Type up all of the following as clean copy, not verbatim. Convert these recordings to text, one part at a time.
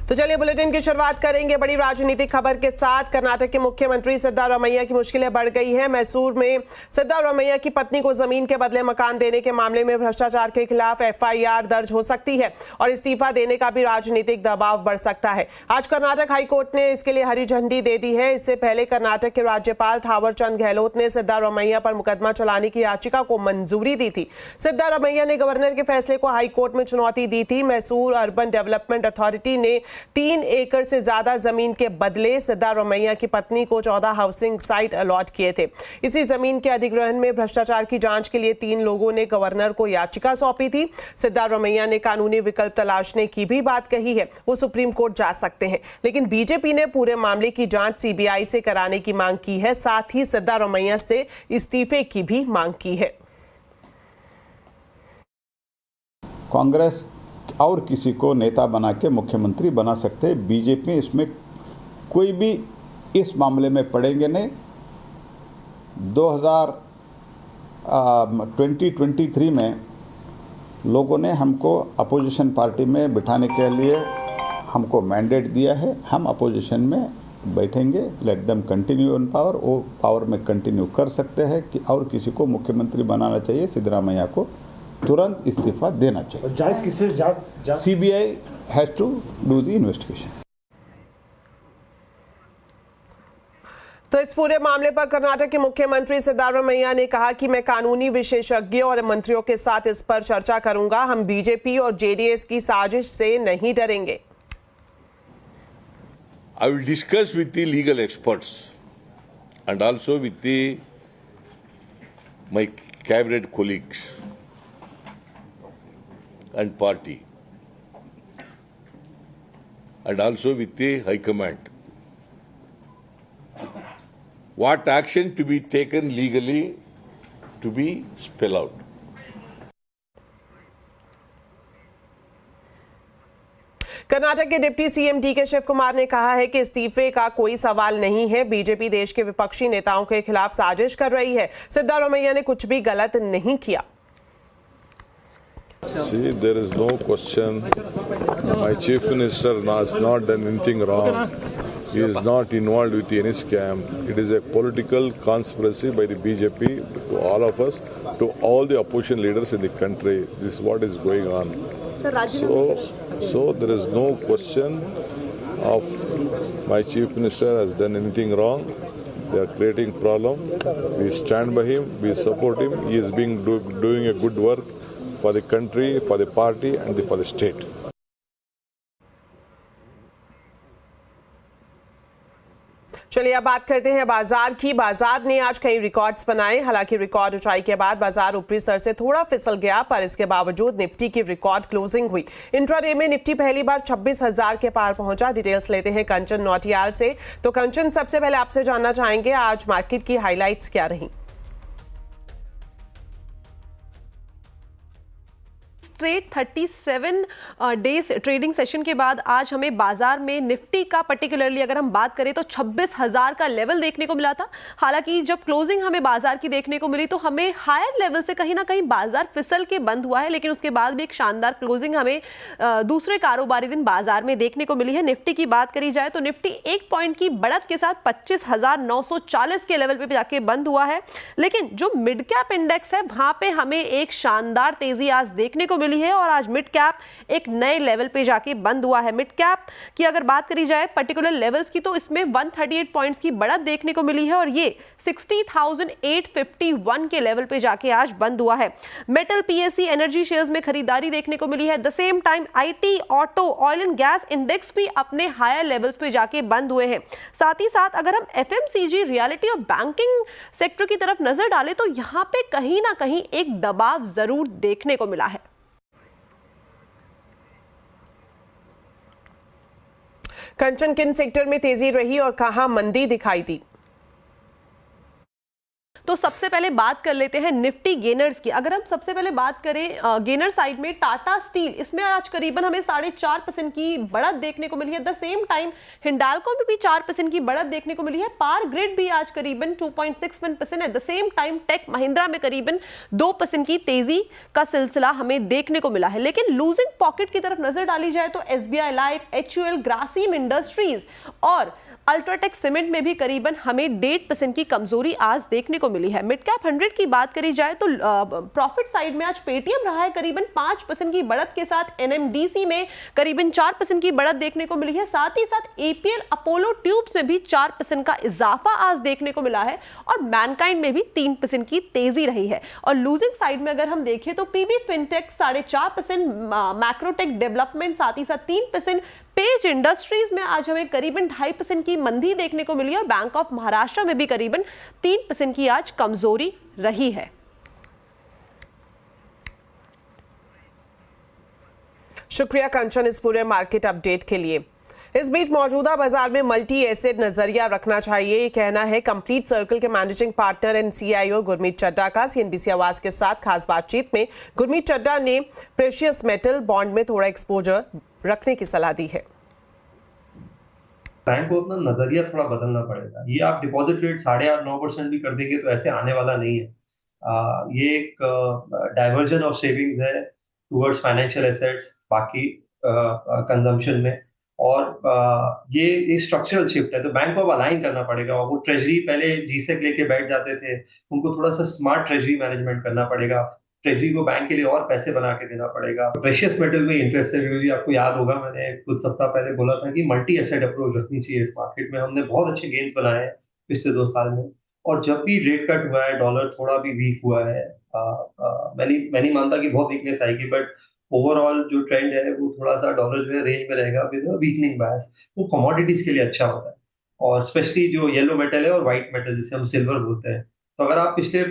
तो चलिए बुलेटिन की शुरुआत करेंगे बड़ी राजनीतिक खबर के साथ। कर्नाटक के मुख्यमंत्री सिद्धारमैया की मुश्किलें बढ़ गई हैं। मैसूर में सिद्धारमैया की पत्नी को जमीन के बदले मकान देने के मामले में भ्रष्टाचार के खिलाफ एफआईआर दर्ज हो सकती है और इस्तीफा देने का भी राजनीतिक दबाव बढ़ सकता है। आज कर्नाटक हाईकोर्ट ने इसके लिए हरी झंडी दे दी है। इससे पहले कर्नाटक के राज्यपाल थावरचंद गहलोत ने सिद्धारमैया पर मुकदमा चलाने की याचिका को मंजूरी दी थी। सिद्धारमैया ने गवर्नर के फैसले को हाईकोर्ट में चुनौती दी थी। मैसूर अर्बन डेवलपमेंट अथॉरिटी ने 3 एकड़ से ज्यादा जमीन के बदले सिद्धारमैया की पत्नी को 14 हाउसिंग साइट अलॉट किए थे। इसी जमीन के अधिग्रहण में भ्रष्टाचार की जांच के लिए 3 लोगों ने गवर्नर को याचिका सौंपी थी। सिद्धारमैया ने कानूनी विकल्प तलाशने की भी बात कही है। वो सुप्रीम कोर्ट जा सकते हैं, लेकिन बीजेपी ने पूरे मामले की जांच सीबीआई से कराने की मांग की है। साथ ही सिद्धारमैया से इस्तीफे की भी मांग की है। कांग्रेस और किसी को नेता बना के मुख्यमंत्री बना सकते हैं। बीजेपी इसमें कोई भी इस मामले में पड़ेंगे नहीं। 2023 में लोगों ने हमको अपोजिशन पार्टी में बिठाने के लिए हमको मैंडेट दिया है। हम अपोजिशन में बैठेंगे। Let them continue in power. वो पावर में कंटिन्यू कर सकते हैं कि और किसी को मुख्यमंत्री बनाना चाहिए। सिद्धरामैया को तुरंत इस्तीफा देना चाहिए। जांच किससे? CBI has to do the investigation. तो इस पूरे मामले पर कर्नाटक के मुख्यमंत्री सिद्धारमैया ने कहा कि मैं कानूनी विशेषज्ञों और मंत्रियों के साथ इस पर चर्चा करूंगा। हम बीजेपी और जेडीएस की साजिश से नहीं डरेंगे। I will discuss with the legal experts and also with my cabinet colleagues and party and also with the High Command what action to be taken legally to be spelled out. Karnataka के deputy CM DK Shivakumar ने कहा है कि इस्तीफे का कोई सवाल नहीं है। बीजेपी देश के विपक्षी नेताओं के खिलाफ साजिश कर रही है। सिद्धारमैया ने कुछ भी गलत नहीं किया। See, there is no question. My chief minister has not done anything wrong. He is not involved with any scam. It is a political conspiracy by the BJP to all of us, to all the opposition leaders in the country. This is what is going on. So there is no question of my chief minister has done anything wrong. They are creating problem. We stand by him. We support him. He is doing a good work for the country, for the party and for the state. चलिए अब बात करते हैं बाजार की। बाजार ने आज कई रिकॉर्ड्स बनाए। हालांकि रिकॉर्ड ऊंचाई के बाद बाजार ऊपरी स्तर से थोड़ा फिसल गया, पर इसके बावजूद निफ्टी की रिकॉर्ड क्लोजिंग हुई। इंट्राडे में निफ्टी पहली बार 26,000 के पार पहुंचा। डिटेल्स लेते हैं कंचन नौटियाल से। तो कंचन, सबसे पहले आपसे जानना चाहेंगे आज मार्केट की हाईलाइट्स क्या रही? स्ट्रेट 37 डेज ट्रेडिंग सेशन के बाद आज हमें बाजार में निफ्टी का पर्टिकुलरली अगर हम बात करें तो 26,000 का लेवल देखने को मिला था। हालांकि जब क्लोजिंग हमें बाजार की देखने को मिली तो हमें हायर लेवल से कहीं ना कहीं बाजार फिसल के बंद हुआ है, लेकिन उसके बाद भी एक शानदार क्लोजिंग हमें दूसरे कारोबारी दिन बाजार में देखने को मिली है। निफ्टी की बात करी जाए तो निफ्टी 1 पॉइंट की बढ़त के साथ 25,940 के लेवल पे जाके बंद हुआ है। लेकिन जो मिड कैप इंडेक्स है वहां पे हमें एक शानदार तेजी आज देखने को मिली है और आज मिड कैप एक नए लेवल पे जाके बंद हुआ है। मिड कैप की अगर बात करी जाए पर्टिकुलर लेवल्स की तो इसमें 138 पॉइंट्स की बढ़त देखने को मिली है और ये 60,851 के लेवल पे जाके आज बंद हुआ है। मेटल, पीएससी, एनर्जी शेयर्स में खरीदारी देखने को मिली है। The same time IT, auto, oil and gas index भी अपने हायर लेवल्स पे जाके बंद हुए हैं। साथ ही साथ अगर हम एफएमसीजी, रियलिटी और बैंकिंग सेक्टर की तरफ नजर डालें तो यहां पे कहीं ना कहीं एक दबाव जरूर देखने को मिला है। कंचन, किन सेक्टर में तेजी रही और कहां मंदी दिखाई दी? तो सबसे पहले बात कर लेते हैं निफ्टी गेनर्स की। अगर हम सबसे पहले बात करें गेनर साइड में, टाटा स्टील, इसमें आज करीबन हमें 4.5% की बढ़त देखने को मिली है। द सेम टाइम हिंडाल्को में भी 4% की बढ़त देखने को मिली है। पावर ग्रिड भी आज करीबन 2.61% है। The same time Tech Mahindra में करीबन 2% की तेजी का सिलसिला हमें देखने को मिला है। लेकिन लूजिंग पॉकेट की तरफ नजर डाली जाए तो SBI life, HUL, Grasim industries और अल्ट्राटेक सीमेंट में भी करीबन हमें 1.5% की कमजोरी आज देखने को मिली है। मिड कैप 100 की बात करी जाए तो प्रॉफिट साइड में आज पेटीएम रहा है करीबन 5% की बढ़त के साथ। एनएमडीसी में करीबन 4% की बढ़त देखने को मिली है। साथ ही साथ एपीएल अपोलो ट्यूब्स में भी 4% का इजाफा आज देखने को मिला है और मैनकाइंड में भी 3% की तेजी रही है। और लूजिंग साइड में अगर हम देखें तो पीबी फिनटेक 4.5%, मैक्रोटेक डेवलपमेंट साथ ही साथ 3%, पेज इंडस्ट्रीज में आज हमें करीबन 2.5% की मंदी देखने को मिली और बैंक ऑफ महाराष्ट्र में भी करीबन 3% की आज कमजोरी रही है। शुक्रिया कंचन इस पूरे मार्केट अपडेट के लिए। इस बीच मौजूदा बाजार में मल्टी एसेट नजरिया रखना चाहिए, ये कहना है कंप्लीट सर्कल के managing partner and CEO Gurmeet Chadha का। सीएनबीसी आवाज के साथ खास बातचीत में गुरमीत चड्ढा ने प्रेशियस मेटल बॉन्ड में थोड़ा एक्सपोजर रखने की सलाह दी है। बैंक को अपना नजरिया थोड़ा बदलना पड़ेगा। ये आप डिपॉजिट रेट 8.5-9% भी कर देंगे तो ऐसे आने वाला नहीं है। ये एक डाइवर्जन ऑफ सेविंग्स है टुवर्ड्स फाइनेंशियल एसेट्स, बाकी कंजम्पशन में, और ये स्ट्रक्चरल शिफ्ट है। तो बैंक को अब अलाइन करना पड़ेगा। वो ट्रेजरी पहले जीसेक लेके बैठ जाते थे, उनको थोड़ा सा स्मार्ट ट्रेजरी मैनेजमेंट करना पड़ेगा। ट्रेजरी को बैंक के लिए और पैसे बना के देना पड़ेगा। प्रेशियस मेटल में इंटरेस्ट है, आपको याद होगा मैंने कुछ सप्ताह पहले बोला था कि मल्टी एसेट अप्रोच रखनी चाहिए इस मार्केट में। हमने बहुत अच्छे गेन्स बनाए हैं पिछले 2 साल में, और जब भी रेट कट हुआ है, डॉलर थोड़ा भी वीक हुआ है, मैं नहीं मानता कि बहुत वीकनेस आएगी, बट ओवरऑल जो ट्रेंड है वो थोड़ा सा डॉलर जो है रेंज में रहेगा विद वीकनिंग बायस। वो कमोडिटीज के लिए अच्छा होता है, और स्पेशली जो येलो मेटल है और व्हाइट मेटल जिसे हम सिल्वर बोलते हैं। तो अगर आप पिछले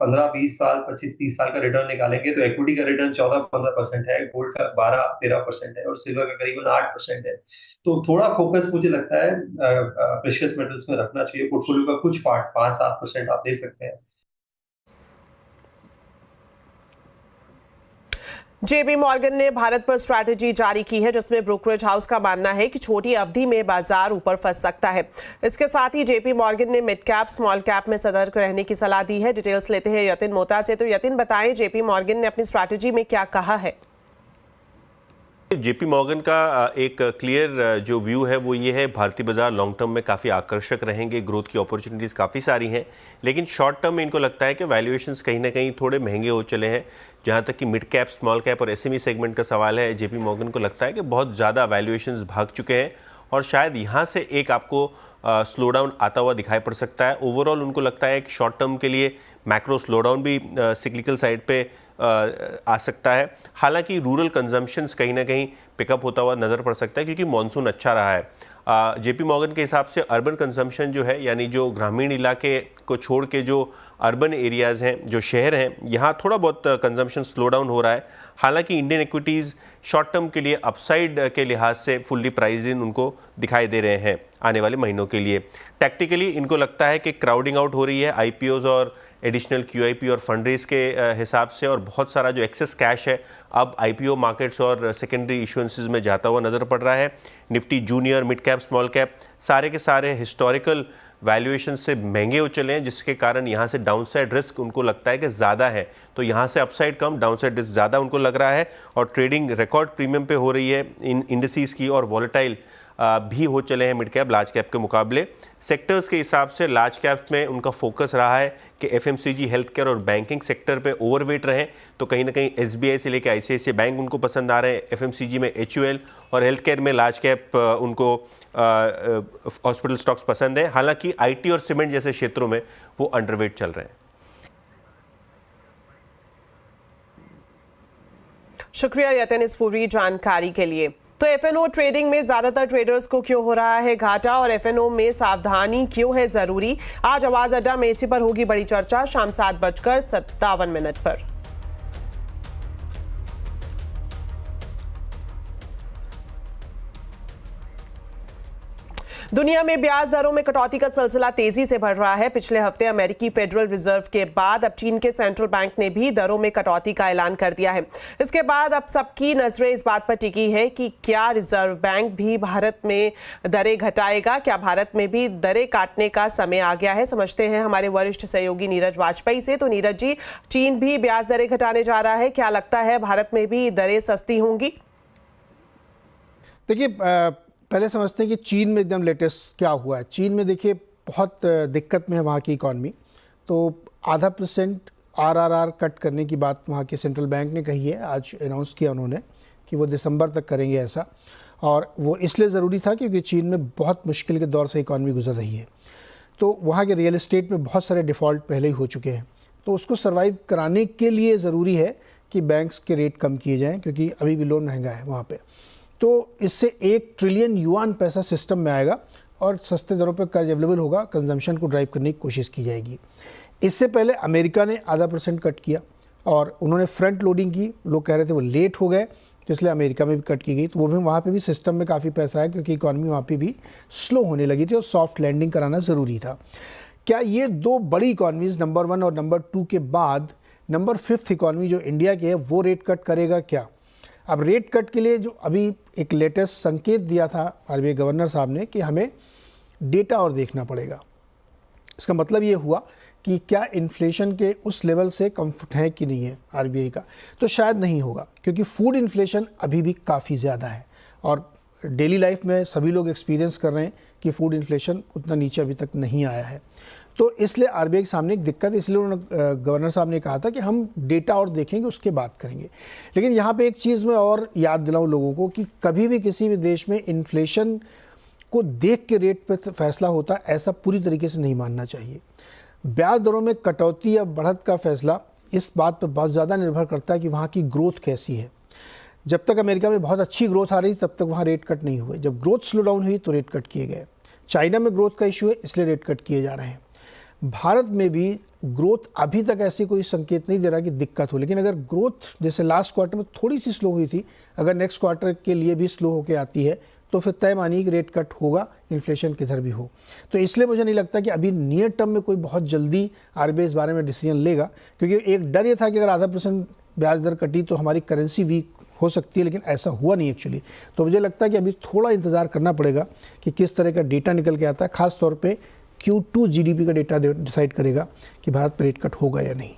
15-20 साल, 25-30 साल का रिटर्न निकालेंगे तो इक्विटी का रिटर्न 14-15% है, गोल्ड का 12-13% है और सिल्वर का करीबन 8% है। तो थोड़ा फोकस मुझे लगता है प्रेशियस मेटल्स में रखना चाहिए। पोर्टफोलियो का कुछ पार्ट 5-7% आप दे सकते हैं। जेपी मॉर्गन ने भारत पर स्ट्रैटेजी जारी की है, जिसमें ब्रोकरेज हाउस का मानना है कि छोटी अवधि में बाजार ऊपर फंस सकता है। इसके साथ ही जेपी मॉर्गन ने मिड कैप स्मॉल कैप में सतर्क रहने की सलाह दी है। डिटेल्स लेते हैं यतिन मोहता से। तो यतिन, बताएं जेपी मॉर्गन ने अपनी स्ट्रैटेजी में क्या कहा है? जेपी मॉर्गन का एक क्लियर जो व्यू है वो ये है, भारतीय बाजार लॉन्ग टर्म में काफ़ी आकर्षक रहेंगे, ग्रोथ की अपॉर्चुनिटीज़ काफ़ी सारी हैं, लेकिन शॉर्ट टर्म में इनको लगता है कि वैल्यूएशंस कहीं ना कहीं थोड़े महंगे हो चले हैं। जहाँ तक कि मिड कैप, स्मॉल कैप और एसएमई सेगमेंट का सवाल है, जेपी मॉर्गन को लगता है कि बहुत ज़्यादा वैल्यूएशंस भाग चुके हैं और शायद यहाँ से एक आपको स्लो डाउन आता हुआ दिखाई पड़ सकता है। ओवरऑल उनको लगता है कि शॉर्ट टर्म के लिए मैक्रो स्लो डाउन भी सिक्लिकल साइड पे आ सकता है। हालांकि रूरल कंजम्पशंस कहीं ना कहीं पिकअप होता हुआ नज़र पड़ सकता है क्योंकि मॉनसून अच्छा रहा है। जेपी मॉर्गन के हिसाब से अर्बन कंजम्पशन जो है, यानी जो ग्रामीण इलाके को छोड़ के जो अर्बन एरियाज़ हैं, जो शहर हैं, यहाँ थोड़ा बहुत कंजम्पशन स्लो डाउन हो रहा है। हालांकि इंडियन इक्विटीज़ शॉर्ट टर्म के लिए अपसाइड के लिहाज से फुल्ली प्राइज इन उनको दिखाई दे रहे हैं आने वाले महीनों के लिए। टैक्टिकली इनको लगता है कि क्राउडिंग आउट हो रही है आईपीओज और एडिशनल क्यूआईपी और फंड रेज के हिसाब से, और बहुत सारा जो एक्सेस कैश है अब आईपीओ मार्केट्स और सेकेंडरी इशुएंसेस में जाता हुआ नज़र पड़ रहा है। Nifty junior, mid cap, small cap सारे के सारे हिस्टोरिकल वैल्यूएशन से महंगे हो चले हैं, जिसके कारण यहाँ से डाउनसाइड रिस्क उनको लगता है कि ज़्यादा है। तो यहाँ से अपसाइड कम, डाउनसाइड रिस्क ज़्यादा उनको लग रहा है, और ट्रेडिंग रिकॉर्ड प्रीमियम पे हो रही है इन इंडिसेस की, और वॉलेटाइल भी हो चले हैं मिड कैप लार्ज कैप के मुकाबले। सेक्टर्स के हिसाब से लार्ज कैप में उनका फोकस रहा है कि एफएमसीजी, हेल्थ केयर और बैंकिंग सेक्टर पे ओवरवेट रहें। तो कहीं ना कहीं एसबीआई से लेकर आईसीआईसीआई बैंक उनको पसंद आ रहे हैं, एफएमसीजी में एचयूएल और हेल्थ केयर में लार्ज कैप उनको हॉस्पिटल स्टॉक्स पसंद है। हालांकि आईटी और सीमेंट जैसे क्षेत्रों में वो अंडरवेट चल रहे हैं। शुक्रिया यतिन इस पूरी जानकारी के लिए। तो एफएनओ ट्रेडिंग में ज्यादातर ट्रेडर्स को क्यों हो रहा है घाटा और एफएनओ में सावधानी क्यों है जरूरी? आज आवाज अड्डा में इसी पर होगी बड़ी चर्चा शाम 7:57 पर। दुनिया में ब्याज दरों में कटौती का सिलसिला तेजी से बढ़ रहा है। पिछले हफ्ते अमेरिकी फेडरल रिजर्व के बाद अब चीन के सेंट्रल बैंक ने भी दरों में कटौती का ऐलान कर दिया है। इसके बाद अब सबकी नजरें इस बात पर टिकी है कि क्या रिजर्व बैंक भी भारत में दरें घटाएगा, क्या भारत में भी दरें काटने का समय आ गया है। समझते हैं हमारे वरिष्ठ सहयोगी नीरज वाजपेयी से। तो नीरज जी, चीन भी ब्याज दरें घटाने जा रहा है, क्या लगता है भारत में भी दरें सस्ती होंगी? देखिए, पहले समझते हैं कि चीन में एकदम लेटेस्ट क्या हुआ है। चीन में देखिए बहुत दिक्कत में है वहाँ की इकॉनमी। तो 0.5% RRR कट करने की बात वहाँ के सेंट्रल बैंक ने कही है। आज अनाउंस किया उन्होंने कि वो दिसंबर तक करेंगे ऐसा, और वो इसलिए ज़रूरी था क्योंकि चीन में बहुत मुश्किल के दौर से इकॉनमी गुजर रही है। तो वहाँ के रियल एस्टेट में बहुत सारे डिफ़ॉल्ट पहले ही हो चुके हैं। तो उसको सर्वाइव कराने के लिए ज़रूरी है कि बैंक्स के रेट कम किए जाएँ, क्योंकि अभी भी लोन महंगा है वहाँ पर। तो इससे 1 ट्रिलियन युआन पैसा सिस्टम में आएगा और सस्ते दरों पर कर्ज अवेलेबल होगा, कंजम्पशन को ड्राइव करने की कोशिश की जाएगी। इससे पहले अमेरिका ने 0.5% कट किया और उन्होंने फ्रंट लोडिंग की। लोग कह रहे थे वो लेट हो गए, तो इसलिए अमेरिका में भी कट की गई। तो वो भी वहाँ पे भी सिस्टम में काफ़ी पैसा है, क्योंकि इकॉनमी वहाँ पे भी स्लो होने लगी थी और सॉफ्ट लैंडिंग कराना ज़रूरी था। क्या ये 2 बड़ी इकॉनमीज़ नंबर 1 और नंबर 2 के बाद नंबर 5th इकॉनमी जो इंडिया की है वो रेट कट करेगा क्या? अब रेट कट के लिए जो अभी एक लेटेस्ट संकेत दिया था RBI गवर्नर साहब ने कि हमें डेटा और देखना पड़ेगा। इसका मतलब ये हुआ कि क्या इन्फ्लेशन के उस लेवल से कम्फर्ट है कि नहीं है RBI का। तो शायद नहीं होगा, क्योंकि फूड इन्फ्लेशन अभी भी काफ़ी ज़्यादा है और डेली लाइफ में सभी लोग एक्सपीरियंस कर रहे हैं कि फूड इन्फ्लेशन उतना नीचे अभी तक नहीं आया है। तो इसलिए RBI के सामने एक दिक्कत, इसलिए उन्होंने गवर्नर साहब ने कहा था कि हम डेटा और देखेंगे, उसके बाद करेंगे। लेकिन यहाँ पे एक चीज़ मैं और याद दिलाऊं लोगों को कि कभी भी किसी भी देश में इन्फ्लेशन को देख के रेट पे फैसला होता, ऐसा पूरी तरीके से नहीं मानना चाहिए। ब्याज दरों में कटौती या बढ़त का फैसला इस बात पर बहुत ज़्यादा निर्भर करता है कि वहाँ की ग्रोथ कैसी है। जब तक अमेरिका में बहुत अच्छी ग्रोथ आ रही तब तक वहाँ रेट कट नहीं हुए। जब ग्रोथ स्लो डाउन हुई तो रेट कट किए गए। चाइना में ग्रोथ का इशू है, इसलिए रेट कट किए जा रहे हैं। भारत में भी ग्रोथ अभी तक ऐसी कोई संकेत नहीं दे रहा कि दिक्कत हो, लेकिन अगर ग्रोथ जैसे लास्ट क्वार्टर में थोड़ी सी स्लो हुई थी, अगर नेक्स्ट क्वार्टर के लिए भी स्लो होकर आती है तो फिर तय मानिए कि रेट कट होगा, इन्फ्लेशन किधर भी हो। तो इसलिए मुझे नहीं लगता कि अभी नियर टर्म में कोई बहुत जल्दी RBI इस बारे में डिसीजन लेगा, क्योंकि एक डर ये था कि अगर 0.5% ब्याज दर कटी तो हमारी करेंसी वीक हो सकती है, लेकिन ऐसा हुआ नहीं एक्चुअली। तो मुझे लगता है कि अभी थोड़ा इंतज़ार करना पड़ेगा कि किस तरह का डेटा निकल के आता है। खास तौर पे Q2 GDP का डेटा डिसाइड करेगा कि भारत पर रेट कट होगा या नहीं।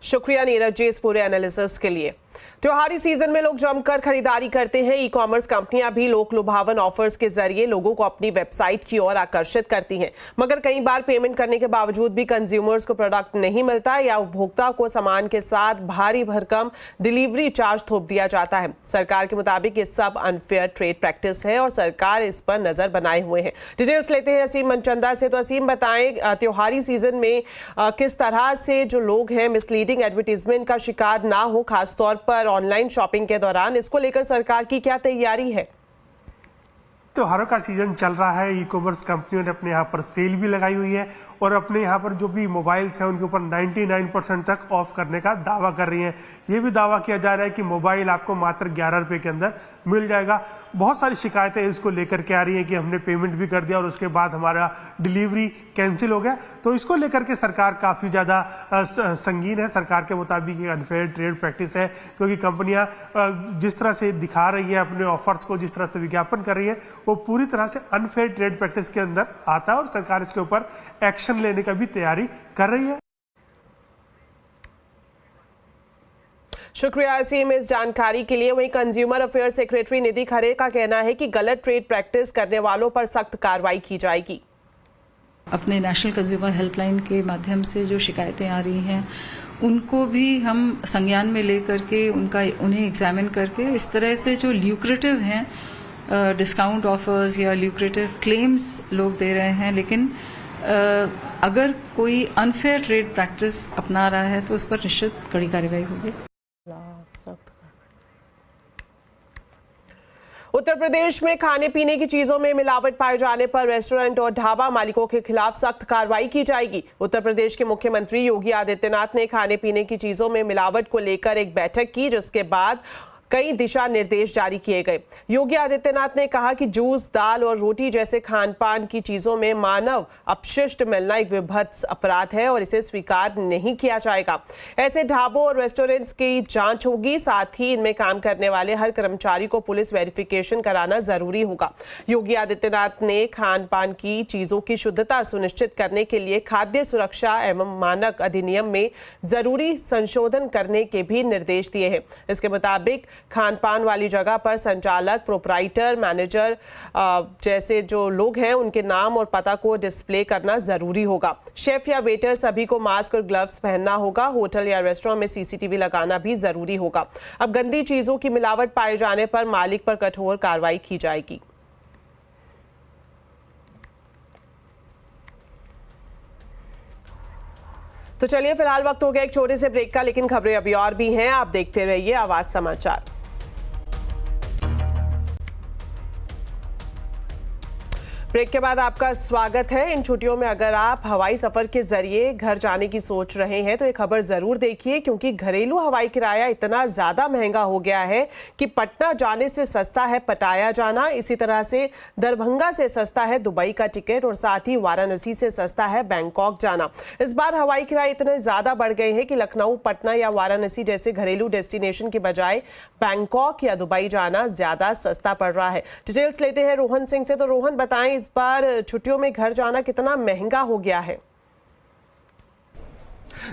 शुक्रिया नीरज जी इस पूरे एनालिसिस के लिए। त्योहारी सीजन में लोग जमकर खरीदारी करते हैं। ई-कॉमर्स कंपनियां भी लोक लुभावन ऑफर्स के जरिए लोगों को अपनी वेबसाइट की ओर आकर्षित करती हैं, मगर कई बार पेमेंट करने के बावजूद भी कंज्यूमर्स को प्रोडक्ट नहीं मिलता या उपभोक्ता को सामान के साथ भारी भरकम डिलीवरी चार्ज थोप दिया जाता है। सरकार के मुताबिक ये सब अनफेयर ट्रेड प्रैक्टिस है और सरकार इस पर नजर बनाए हुए है। डिटेल्स लेते हैं असीम मनचंदा से। तो असीम, बताएं त्योहारी सीजन में किस तरह से जो लोग हैं मिसलीडिंग एडवर्टीजमेंट का शिकार ना हो, खासतौर पर ऑनलाइन शॉपिंग के दौरान, इसको लेकर सरकार की क्या तैयारी है? त्योहारों का सीजन चल रहा है। ई-कॉमर्स कंपनियों ने अपने यहाँ पर सेल भी लगाई हुई है और अपने यहाँ पर जो भी मोबाइल्स हैं उनके ऊपर 99% तक ऑफ करने का दावा कर रही हैं। ये भी दावा किया जा रहा है कि मोबाइल आपको मात्र 11 रुपए के अंदर मिल जाएगा। बहुत सारी शिकायतें इसको लेकर के आ रही हैं कि हमने पेमेंट भी कर दिया और उसके बाद हमारा डिलीवरी कैंसिल हो गया। तो इसको लेकर के सरकार काफ़ी ज़्यादा संगीन है। सरकार के मुताबिक ये अनफेयर ट्रेड प्रैक्टिस है, क्योंकि कंपनियाँ जिस तरह से दिखा रही है अपने ऑफर्स को, जिस तरह से विज्ञापन कर रही है, वो पूरी तरह से अनफेयर ट्रेड प्रैक्टिस के अंदर आता है और सरकार इसके ऊपर एक्शन लेने का भी तैयारी कर रही है। शुक्रिया असीम इस जानकारी के लिए। वहीं कंज्यूमर अफेयर सेक्रेटरी निधि खरे का कहना है कि गलत ट्रेड प्रैक्टिस करने वालों पर सख्त कार्रवाई की जाएगी। अपने नेशनल कंज्यूमर हेल्पलाइन के माध्यम से जो शिकायतें आ रही हैं उनको भी हम संज्ञान में लेकर के उन्हें एग्जामिन करके इस तरह से जो ल्यूक्रेटिव हैं डिस्काउंट ऑफर्स या ल्यूक्रेटिव क्लेम्स लोग दे रहे हैं, लेकिन अगर कोई अनफेयर ट्रेड प्रैक्टिस अपना रहा है तो उस पर निश्चित कड़ी कार्रवाई होगी। उत्तर प्रदेश में खाने पीने की चीजों में मिलावट पाए जाने पर रेस्टोरेंट और ढाबा मालिकों के खिलाफ सख्त कार्रवाई की जाएगी। उत्तर प्रदेश के मुख्यमंत्री योगी आदित्यनाथ ने खाने पीने की चीजों में मिलावट को लेकर एक बैठक की, जिसके बाद कई दिशा निर्देश जारी किए गए। योगी आदित्यनाथ ने कहा कि जूस, दाल और रोटी जैसे खान पान की चीजों में मानव अपशिष्ट मिलना एक विभत्स अपराध है और इसे स्वीकार नहीं किया जाएगा। ऐसे ढाबों और रेस्टोरेंट्स की जांच होगी। साथ ही इनमें काम करने वाले हर कर्मचारी को पुलिस वेरिफिकेशन कराना जरूरी होगा। योगी आदित्यनाथ ने खान पान की चीजों की शुद्धता सुनिश्चित करने के लिए खाद्य सुरक्षा एवं मानक अधिनियम में जरूरी संशोधन करने के भी निर्देश दिए हैं। इसके मुताबिक खान पान वाली जगह पर संचालक, प्रोपराइटर, मैनेजर जैसे जो लोग हैं उनके नाम और पता को डिस्प्ले करना जरूरी होगा। शेफ या वेटर सभी को मास्क और ग्लव्स पहनना होगा। होटल या रेस्टोरेंट में सीसीटीवी लगाना भी जरूरी होगा। अब गंदी चीजों की मिलावट पाए जाने पर मालिक पर कठोर कार्रवाई की जाएगी। तो चलिए, फिलहाल वक्त हो गया एक छोटे से ब्रेक का, लेकिन खबरें अभी और भी हैं। आप देखते रहिए आवाज समाचार। ब्रेक के बाद आपका स्वागत है। इन छुट्टियों में अगर आप हवाई सफर के जरिए घर जाने की सोच रहे हैं तो ये खबर जरूर देखिए, क्योंकि घरेलू हवाई किराया इतना ज्यादा महंगा हो गया है कि पटना जाने से सस्ता है पटाया जाना, इसी तरह से दरभंगा से सस्ता है दुबई का टिकट और साथ ही वाराणसी से सस्ता है बैंकॉक जाना। इस बार हवाई किराए इतने ज्यादा बढ़ गए हैं कि लखनऊ, पटना या वाराणसी जैसे घरेलू डेस्टिनेशन के बजाय बैंकॉक या दुबई जाना ज्यादा सस्ता पड़ रहा है। डिटेल्स लेते हैं रोहन सिंह से। तो रोहन, बताएं इस बार छुट्टियों में घर जाना कितना महंगा हो गया है?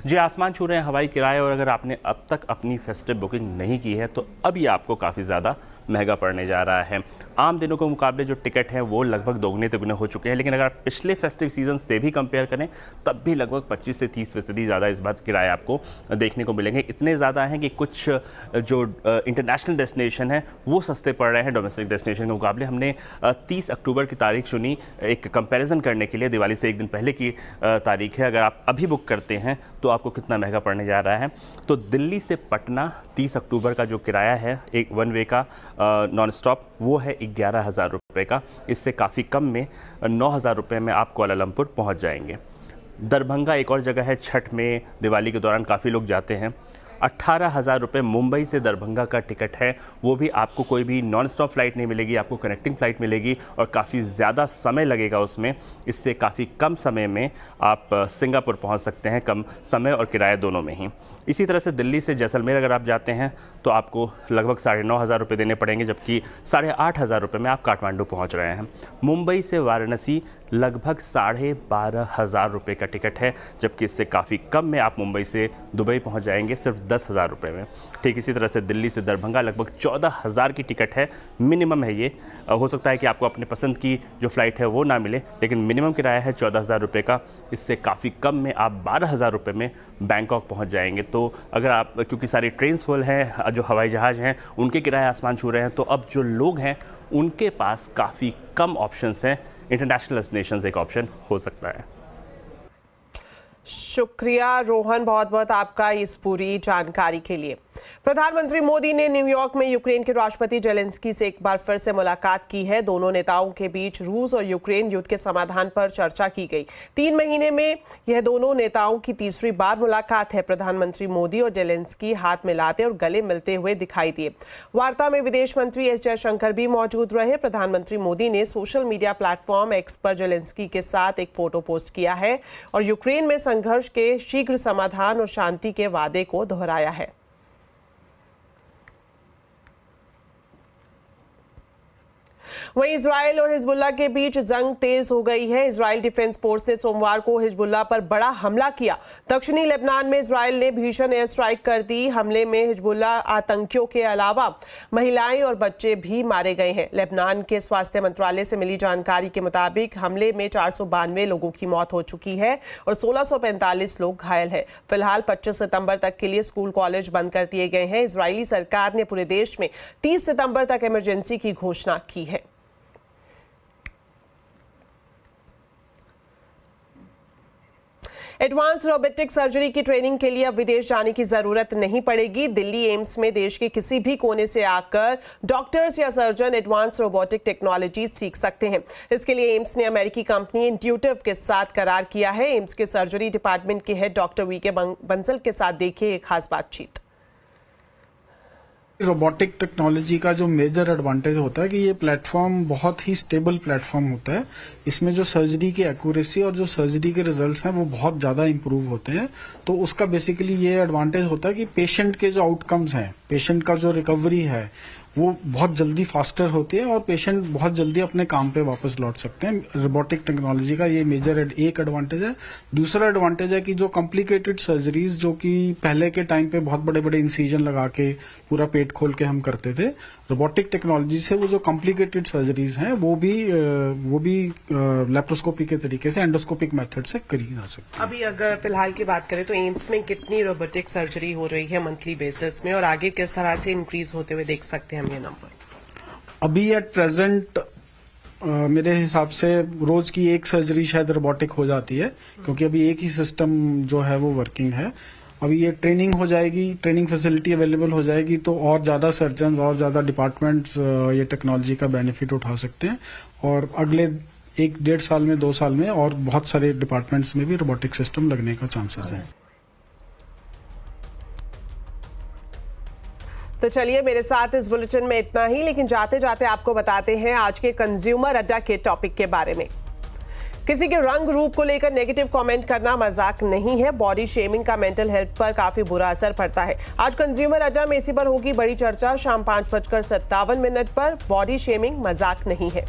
जी, आसमान छू रहे हैं हवाई किराए, और अगर आपने अब तक अपनी फेस्टिव बुकिंग नहीं की है तो अब ये आपको काफ़ी ज़्यादा महंगा पड़ने जा रहा है। आम दिनों के मुकाबले जो टिकट हैं वो लगभग दोगुने तिगुने हो चुके हैं, लेकिन अगर आप पिछले फेस्टिव सीजन से भी कंपेयर करें तब भी लगभग 25 से 30% ज़्यादा इस बार किराए आपको देखने को मिलेंगे। इतने ज़्यादा हैं कि कुछ जो इंटरनेशनल डेस्टिनेशन है वो सस्ते पड़ रहे हैं डोमेस्टिक डेस्टिनेशन के मुकाबले। हमने 30 अक्टूबर की तारीख चुनी एक कंपेरिजन करने के लिए, दिवाली से एक दिन पहले की तारीख है। अगर आप अभी बुक करते हैं तो आपको कितना महंगा पड़ने जा रहा है। तो दिल्ली से पटना 30 अक्टूबर का जो किराया है एक वन वे का नॉन स्टॉप, वो है 11,000 रुपये का। इससे काफ़ी कम में 9,000 रुपये में आप कुआलालंपुर पहुंच जाएंगे। दरभंगा एक और जगह है, छठ में दिवाली के दौरान काफ़ी लोग जाते हैं। 18,000 रुपये मुंबई से दरभंगा का टिकट है, वो भी आपको कोई भी नॉन स्टॉप फ्लाइट नहीं मिलेगी, आपको कनेक्टिंग फ़्लाइट मिलेगी और काफ़ी ज़्यादा समय लगेगा उसमें। इससे काफ़ी कम समय में आप सिंगापुर पहुंच सकते हैं, कम समय और किराया दोनों में ही। इसी तरह से दिल्ली से जैसलमेर अगर आप जाते हैं तो आपको लगभग 9,500 रुपये देने पड़ेंगे, जबकि 8,500 रुपये में आप काठमांडू पहुंच रहे हैं। मुंबई से वाराणसी लगभग 12,500 रुपये का टिकट है, जबकि इससे काफ़ी कम में आप मुंबई से दुबई पहुंच जाएंगे सिर्फ 10,000 रुपये में। ठीक इसी तरह से दिल्ली से दरभंगा लगभग 14,000 की टिकट है, मिनिमम है ये। हो सकता है कि आपको अपने पसंद की जो फ़्लाइट है वो ना मिले, लेकिन मिनिमम किराया है 14,000 रुपये का। इससे काफ़ी कम में आप 12,000 रुपये में बैंकॉक पहुंच जाएंगे। तो अगर आप, क्योंकि सारी ट्रेन्स फुल हैं, जो हवाई जहाज़ हैं उनके किराए आसमान छू रहे हैं, तो अब जो लोग हैं उनके पास काफ़ी कम ऑप्शंस हैं। इंटरनेशनल डेस्टिनेशंस एक ऑप्शन हो सकता है। शुक्रिया रोहन, बहुत बहुत आपका इस पूरी जानकारी के लिए। प्रधानमंत्री मोदी ने न्यूयॉर्क में यूक्रेन के राष्ट्रपति जेलेंस्की से एक बार फिर से मुलाकात की है। दोनों नेताओं के बीच रूस और यूक्रेन युद्ध के समाधान पर चर्चा की गई। 3 महीने में यह दोनों नेताओं की तीसरी बार मुलाकात है। प्रधानमंत्री मोदी और जेलेंस्की हाथ मिलाते और गले मिलते हुए दिखाई दिए। वार्ता में विदेश मंत्री एस जयशंकर भी मौजूद रहे। प्रधानमंत्री मोदी ने सोशल मीडिया प्लेटफॉर्म एक्स पर जेलेंस्की के साथ एक फोटो पोस्ट किया है और यूक्रेन में संघर्ष के शीघ्र समाधान और शांति के वादे को दोहराया है। वहीं इजराइल और हिजबुल्लाह के बीच जंग तेज हो गई है। इजराइल डिफेंस फोर्स ने सोमवार को हिजबुल्लाह पर बड़ा हमला किया। दक्षिणी लेबनान में इजराइल ने भीषण एयर स्ट्राइक कर दी। हमले में हिजबुल्लाह आतंकियों के अलावा महिलाएं और बच्चे भी मारे गए हैं। लेबनान के स्वास्थ्य मंत्रालय से मिली जानकारी के मुताबिक हमले में 492 लोगों की मौत हो चुकी है और 1645 लोग घायल हैं। फिलहाल 25 सितंबर तक के लिए स्कूल कॉलेज बंद कर दिए गए हैं। इजरायली सरकार ने पूरे देश में 30 सितंबर तक इमरजेंसी की घोषणा की है। एडवांस रोबोटिक सर्जरी की ट्रेनिंग के लिए अब विदेश जाने की जरूरत नहीं पड़ेगी। दिल्ली एम्स में देश के किसी भी कोने से आकर डॉक्टर्स या सर्जन एडवांस रोबोटिक टेक्नोलॉजी सीख सकते हैं। इसके लिए एम्स ने अमेरिकी कंपनी इंट्यूटिव के साथ करार किया है। एम्स के सर्जरी डिपार्टमेंट के हेड डॉक्टर वी के बंसल के साथ देखिए एक खास बातचीत। रोबोटिक टेक्नोलॉजी का जो मेजर एडवांटेज होता है कि ये प्लेटफॉर्म बहुत ही स्टेबल प्लेटफॉर्म होता है। इसमें जो सर्जरी की एक्यूरेसी और जो सर्जरी के रिजल्ट्स हैं वो बहुत ज्यादा इंप्रूव होते हैं। तो उसका बेसिकली ये एडवांटेज होता है कि पेशेंट के जो आउटकम्स हैं, पेशेंट का जो रिकवरी है वो बहुत जल्दी फास्टर होती है और पेशेंट बहुत जल्दी अपने काम पे वापस लौट सकते हैं। रोबोटिक टेक्नोलॉजी का ये मेजर एक एडवांटेज है। दूसरा एडवांटेज है कि जो कॉम्प्लिकेटेड सर्जरीज जो कि पहले के टाइम पे बहुत बड़े बड़े इंसिजन लगा के पूरा पेट खोल के हम करते थे, रोबोटिक टेक्नोलॉजी से वो जो कॉम्प्लिकेटेड सर्जरीज हैं वो भी लेप्रोस्कोपी के तरीके से एंडोस्कोपिक मेथड से करी जा सकती है। अभी अगर फिलहाल की बात करें तो एम्स में कितनी रोबोटिक सर्जरी हो रही है मंथली बेसिस में, और आगे किस तरह से इंक्रीज होते हुए देख सकते हैं हम ये नंबर? अभी एट प्रेजेंट मेरे हिसाब से रोज की एक सर्जरी शायद रोबोटिक हो जाती है, क्योंकि अभी एक ही सिस्टम जो है वो वर्किंग है। अभी ये ट्रेनिंग हो जाएगी, ट्रेनिंग फैसिलिटी अवेलेबल हो जाएगी तो और ज्यादा सर्जन और ज्यादा डिपार्टमेंट्स ये टेक्नोलॉजी का बेनिफिट उठा सकते हैं, और अगले 1-1.5 साल में 2 साल में और बहुत सारे डिपार्टमेंट्स में भी रोबोटिक सिस्टम लगने का चांसेस है। तो चलिए, मेरे साथ इस बुलेटिन में इतना ही, लेकिन जाते जाते आपको बताते हैं आज के कंज्यूमर अड्डा के टॉपिक के बारे में। किसी के रंग रूप को लेकर नेगेटिव कमेंट करना मजाक नहीं है। बॉडी शेमिंग का मेंटल हेल्थ पर काफी बुरा असर पड़ता है। आज कंज्यूमर अड्डा में इसी पर होगी बड़ी चर्चा। शाम 5:57 पर बॉडी शेमिंग मजाक नहीं है।